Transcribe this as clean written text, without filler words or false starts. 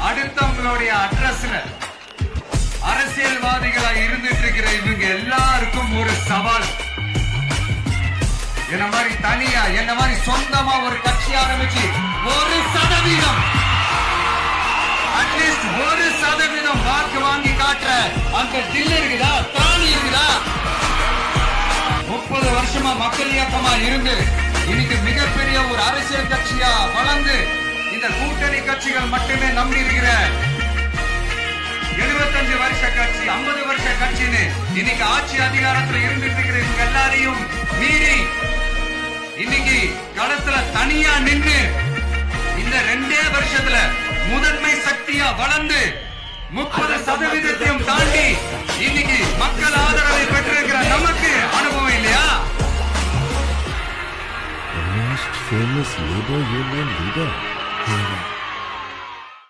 அடுத்தவங்களுடைய அட்ரஸ்ல அரசியல்வாதிகளா இருந்துட்டு இருக்கிற இவங்க எல்லாருக்கும் ஒரு சவால். என்ன மாதிரி தனியா என்ன மாதிரி சொந்தமா ஒரு கட்சி ஆரம்பிச்சு 1% அட்லீஸ்ட் 1% வாக்கு வாங்கி காட்டுற அந்த தில் இருக்குதா, திராணி இருக்குதா? 30 வருஷமா மக்கள் இயக்கமா இருந்து இன்னைக்கு மிகப்பெரிய ஒரு அரசியல் கட்சியா வளர்ந்து இந்த கூட்டணி கட்சிகள் மட்டுமே நம்பி இருக்கிற 75 வருஷ கட்சி, 50 வருஷ கட்சின்னு இன்னைக்கு ஆட்சி அதிகாரத்துல இருந்துட்டு இருக்கிற இவங்க எல்லாரையும் மீறி இன்னைக்கு களத்துல தனியா நின்று இந்த 2 வருஷத்துல முதன்மை சக்தியா வளர்ந்து 30% தாண்டி இன்னைக்கு மக்கள் ஆதரவை பெற்றிருக்கிற நமக்கு அனுபவம் இல்லையா? The most famous labor union leader.